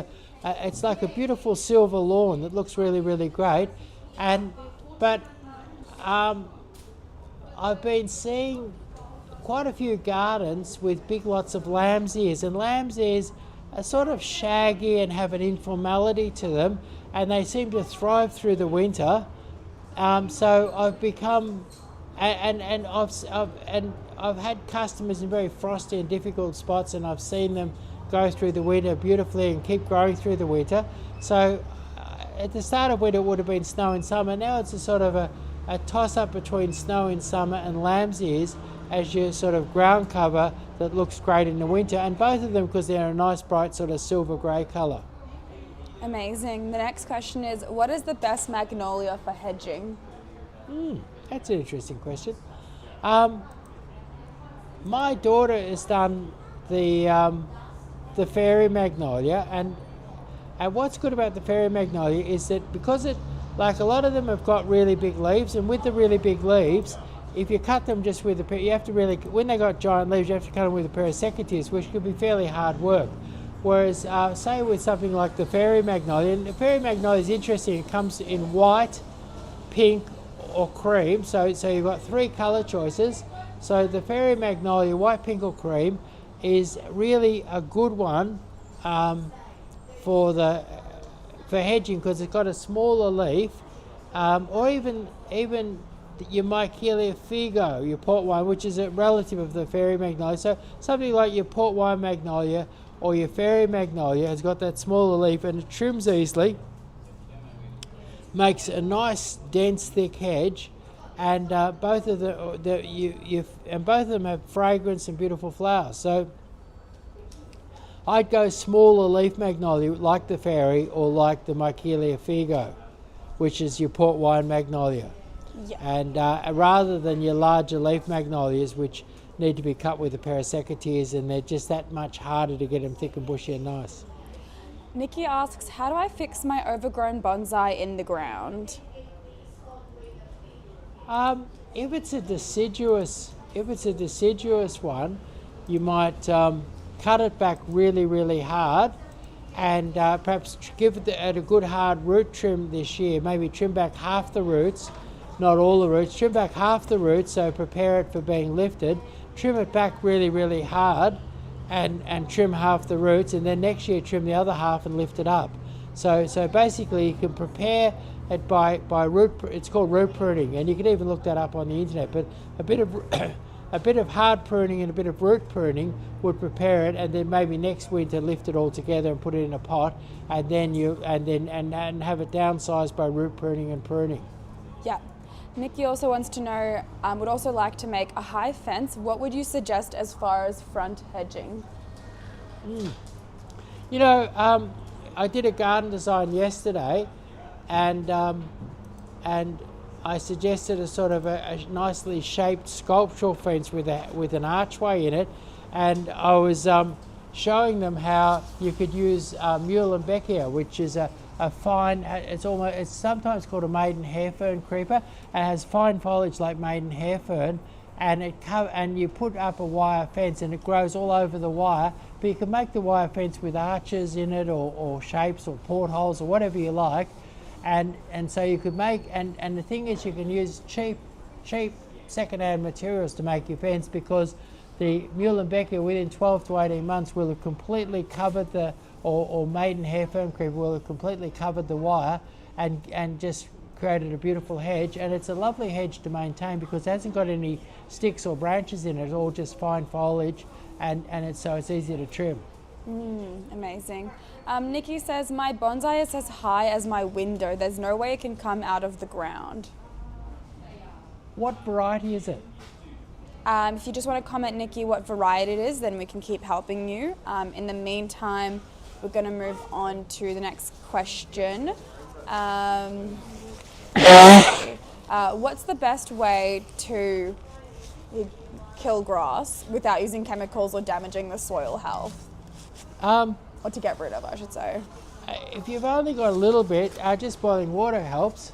like a beautiful silver lawn that looks really, really great. But I've been seeing quite a few gardens with big lots of lamb's ears, and lamb's ears are sort of shaggy and have an informality to them, and they seem to thrive through the winter. So I've become, I've had customers in very frosty and difficult spots, and I've seen them go through the winter beautifully and keep growing through the winter. So at the start of winter it would have been snow in summer. Now it's a sort of a toss-up between snow in summer and lamb's ears as your sort of ground cover that looks great in the winter, and both of them because they're a nice bright sort of silver grey colour. Amazing. The next question is, what is the best magnolia for hedging? That's an interesting question. My daughter has done the fairy magnolia, and what's good about the fairy magnolia is that because like a lot of them have got really big leaves, and with the really big leaves, if you cut them just with when they got giant leaves, you have to cut them with a pair of secateurs, which could be fairly hard work. Whereas, say with something like the fairy magnolia, and the fairy magnolia is interesting. It comes in white, pink, or cream. So you've got 3 colour choices. So the fairy magnolia, white, pink, or cream, is really a good one for hedging because it's got a smaller leaf, or even your Michelia figo, your port wine, which is a relative of the fairy magnolia. So something like your port wine magnolia or your fairy magnolia has got that smaller leaf and it trims easily, makes a nice dense thick hedge, and both of them have fragrance and beautiful flowers. So I'd go smaller leaf magnolia like the fairy or like the Michelia figo, which is your port wine magnolia. Yeah. And rather than your larger leaf magnolias, which need to be cut with a pair of secateurs, and they're just that much harder to get them thick and bushy and nice. Nikki asks, how do I fix my overgrown bonsai in the ground? If it's a deciduous one, you might cut it back really hard, and perhaps give it a good hard root trim this year. Maybe trim back half the roots, not all the roots. Trim back half the roots, so prepare it for being lifted. Trim it back really hard, and trim half the roots, and then next year trim the other half and lift it up. So basically you can prepare it by root. It's called root pruning, and you can even look that up on the internet. But a bit of hard pruning and a bit of root pruning would prepare it, and then maybe next winter lift it all together and put it in a pot, and then have it downsized by root pruning and pruning. Yeah. Nikki also wants to know, would also like to make a high fence. What would you suggest as far as front hedging? You know, I did a garden design yesterday, and I suggested a sort of a nicely shaped sculptural fence with an archway in it, and I was showing them how you could use Muehlenbeckia, which is a fine. It's sometimes called a maiden hair fern creeper, and has fine foliage like maiden hair fern, and you put up a wire fence and it grows all over the wire. But you can make the wire fence with arches in it, or shapes, or portholes, or whatever you like. And so you could make, and the thing is, you can use cheap second-hand materials to make your fence, because the Muehlenbeckia within 12 to 18 months will have completely covered or maiden hair fern creeper will have completely covered the wire and just created a beautiful hedge. And it's a lovely hedge to maintain because it hasn't got any sticks or branches in it. It's all just fine foliage, and it's easy to trim. Amazing. Nikki says, my bonsai is as high as my window. There's no way it can come out of the ground. What variety is it? If you just want to comment, Nikki, what variety it is, then we can keep helping you. In the meantime, we're going to move on to the next question. What's the best way to kill grass without using chemicals or damaging the soil health? Or to get rid of, I should say. If you've only got a little bit, just boiling water helps.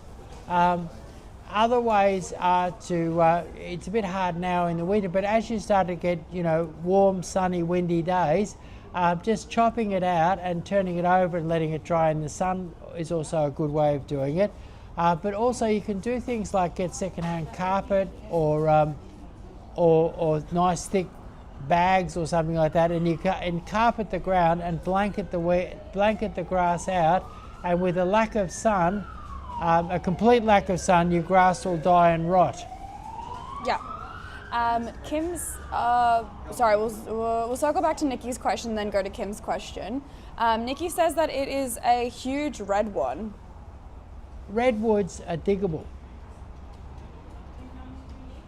Other ways are to, it's a bit hard now in the winter, but as you start to get, warm, sunny, windy days, just chopping it out and turning it over and letting it dry in the sun is also a good way of doing it. But also you can do things like get secondhand carpet or nice thick bags or something like that, and carpet the ground and blanket the grass out, and with a lack of sun, a complete lack of sun, your grass will die and rot. Yeah. Kim's, sorry, we'll circle back to Nikki's question, then go to Kim's question. Nikki says that it is a huge red one. Redwoods are diggable.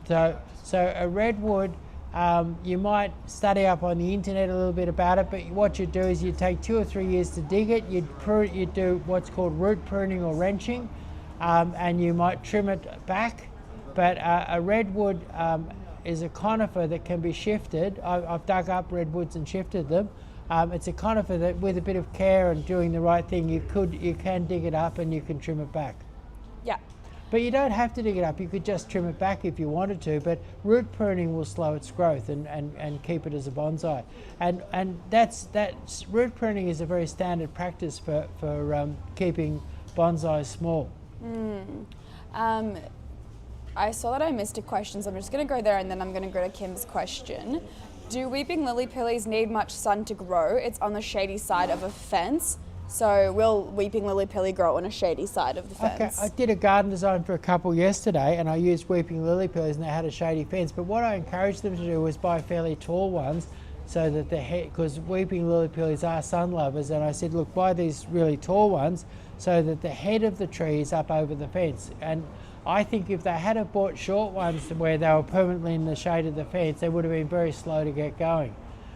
So a redwood, you might study up on the internet a little bit about it, but what you do is you take 2 or 3 years to dig it. You do what's called root pruning or wrenching, and you might trim it back. But a redwood is a conifer that can be shifted. I've dug up redwoods and shifted them. It's a conifer that, with a bit of care and doing the right thing, you can dig it up and you can trim it back. Yeah. But you don't have to dig it up. You could just trim it back if you wanted to, but root pruning will slow its growth and keep it as a bonsai. And that's root pruning is a very standard practice for keeping bonsais small. I saw that I missed a question, so I'm just going to go there and then I'm going to go to Kim's question. Do weeping lily pillies need much sun to grow? It's on the shady side of a fence. So will weeping lily pilly grow on a shady side of the fence? Okay, I did a garden design for a couple yesterday and I used weeping lily pillies and they had a shady fence. But what I encouraged them to do was buy fairly tall ones so that because weeping lily pillies are sun lovers, and I said, look, buy these really tall ones so that the head of the tree is up over the fence. And I think if they had have bought short ones where they were permanently in the shade of the fence, they would have been very slow to get going.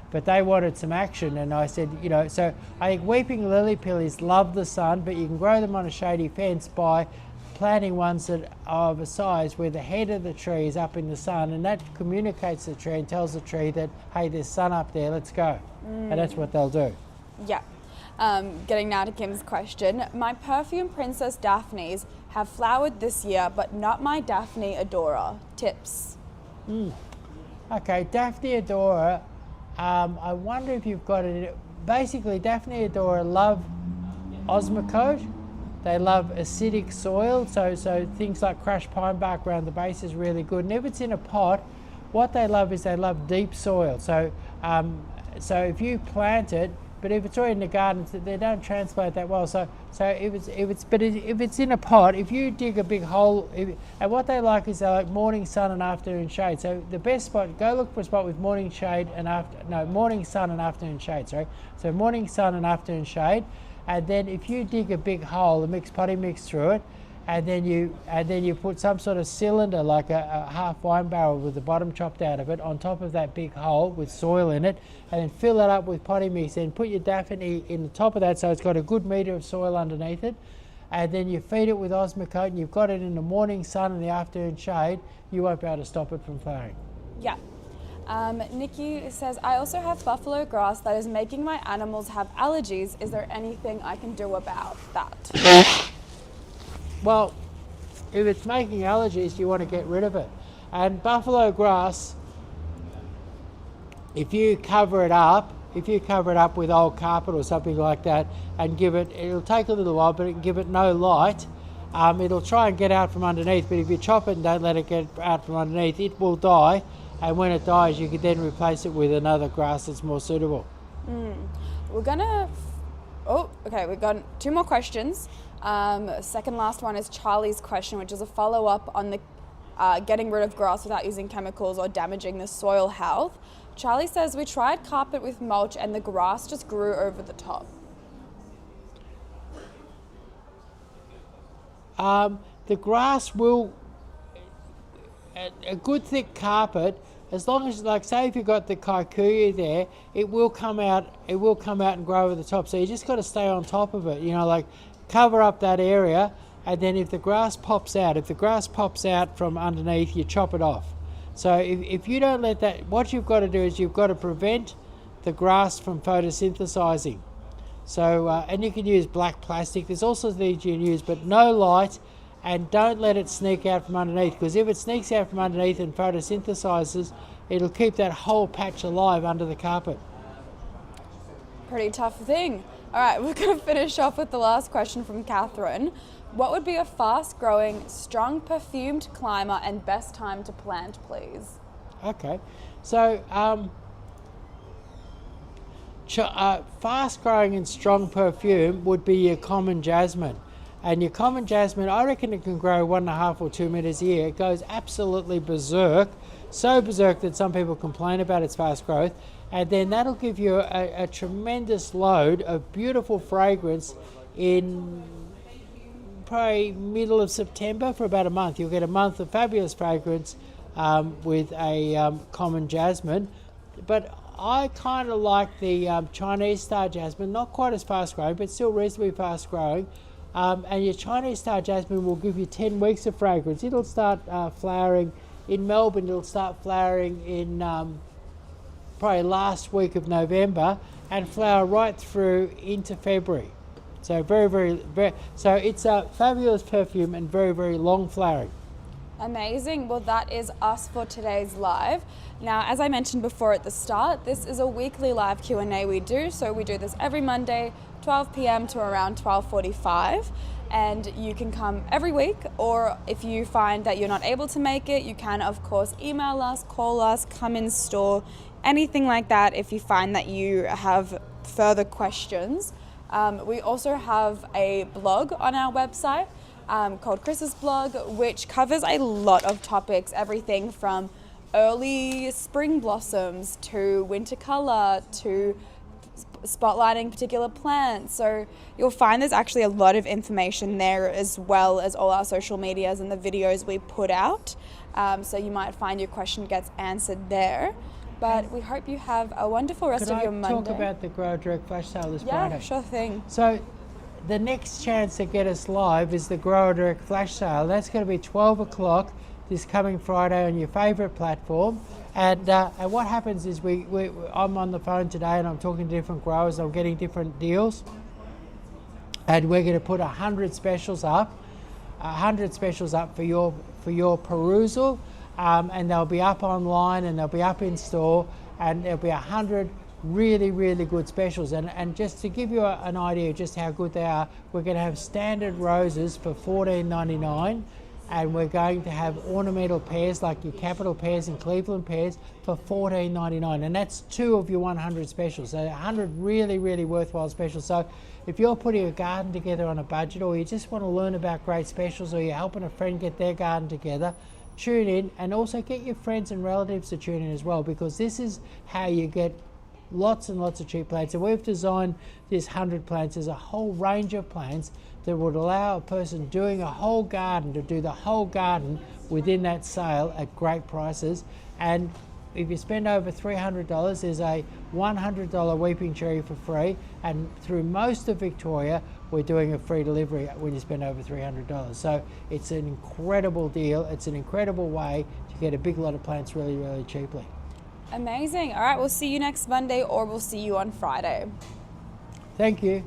But they wanted some action, and I said, so I think weeping lily pillies love the sun, but you can grow them on a shady fence by planting ones that are of a size where the head of the tree is up in the sun, and that communicates to the tree and tells the tree that, hey, there's sun up there, let's go. And that's what they'll do. Yeah. Getting now to Kim's question. My perfume Princess Daphnes have flowered this year, but not my Daphne Adora. Tips? Okay, Daphne Adora, I wonder if you've got it. Basically, Daphne Adora love osmocote. They love acidic soil, so things like crushed pine bark around the base is really good. And if it's in a pot, what they love is they love deep soil. So if you plant it, but if it's already in the garden, they don't transplant that well. So if it's in a pot, if you dig a big hole, and what they like is they like morning sun and afternoon shade. So the best spot, go look for a spot with morning shade and morning sun and afternoon shade. Sorry, so morning sun and afternoon shade, and then if you dig a big hole and mix potting mix through it, and then you put some sort of cylinder like a half wine barrel with the bottom chopped out of it on top of that big hole with soil in it, and then fill it up with potting mix and put your daphne in the top of that so it's got a good metre of soil underneath it, and then you feed it with osmocote and you've got it in the morning sun and the afternoon shade, you won't be able to stop it from flowering. Yeah. Nikki says, I also have buffalo grass that is making my animals have allergies. Is there anything I can do about that? Well, if it's making allergies, you want to get rid of it. And buffalo grass, if you cover it up with old carpet or something like that and it'll take a little while, but give it no light, it'll try and get out from underneath, but if you chop it and don't let it get out from underneath, it will die, and when it dies, you can then replace it with another grass that's more suitable. We've got 2 more questions. Second last one is Charlie's question, which is a follow-up on the getting rid of grass without using chemicals or damaging the soil health. Charlie says, we tried carpet with mulch and the grass just grew over the top. The grass will, a good thick carpet, as long as, like, say if you've got the kikuyu there, it will come out and grow over the top. So you just got to stay on top of it, like cover up that area, and then if the grass pops out from underneath, you chop it off. So if you don't let that, what you've got to do is you've got to prevent the grass from photosynthesizing. So, and you can use black plastic, there's all sorts of things you can use, but no light, and don't let it sneak out from underneath, because if it sneaks out from underneath and photosynthesizes, it'll keep that whole patch alive under the carpet. Pretty tough thing. All right, we're going to finish off with the last question from Catherine. What would be a fast-growing, strong perfumed climber and best time to plant, please? Okay, so fast-growing and strong perfume would be your common jasmine. And your common jasmine, I reckon it can grow 1.5 or 2 meters a year. It goes absolutely berserk, so berserk that some people complain about its fast growth. And then that'll give you a tremendous load of beautiful fragrance in probably middle of September for about a month. You'll get a month of fabulous fragrance with a common jasmine. But I kind of like the Chinese star jasmine, not quite as fast growing, but still reasonably fast growing. And your Chinese star jasmine will give you 10 weeks of fragrance. It'll start flowering in Melbourne. It'll start flowering in probably last week of November and flower right through into February. So very, so it's a fabulous perfume and very long flowering. Amazing. Well, that is us for today's live. Now, as I mentioned before at the start, this is a weekly live Q&A we do. So we do this every Monday, 12 p.m. to around 12:45. And you can come every week, or if you find that you're not able to make it, you can, of course, email us, call us, come in store, anything like that if you find that you have further questions. We also have a blog on our website called Chris's blog, which covers a lot of topics, everything from early spring blossoms to winter color to spotlighting particular plants. So you'll find there's actually a lot of information there, as well as all our social medias and the videos we put out. So you might find your question gets answered there. But we hope you have a wonderful rest of your Monday. Could I talk about the Grow Direct Flash Sale this Yeah, Friday? sure thing. So the next chance to get us live is the Grow Direct Flash Sale. That's going to be 12 o'clock this coming Friday on your favourite platform. And what happens is I'm on the phone today and I'm talking to different growers. I'm getting different deals. And we're going to put 100 specials up for your perusal. And they'll be up online and they'll be up in store, and there'll be 100 really good specials. And just to give you an idea of just how good they are, we're going to have standard roses for $14.99, and we're going to have ornamental pears like your Capital pears and Cleveland pears for $14.99, and that's 2 of your 100 specials. So 100 really worthwhile specials. So if you're putting a garden together on a budget, or you just want to learn about great specials, or you're helping a friend get their garden together, tune in, and also get your friends and relatives to tune in as well, because this is how you get lots and lots of cheap plants. And we've designed this 100 plants as a whole range of plants that would allow a person doing a whole garden to do the whole garden within that sale at great prices. And if you spend over $300, there's a $100 weeping cherry for free, and through most of Victoria we're doing a free delivery when you spend over $300. So it's an incredible deal. It's an incredible way to get a big lot of plants really cheaply. Amazing. All right, we'll see you next Monday, or we'll see you on Friday. Thank you.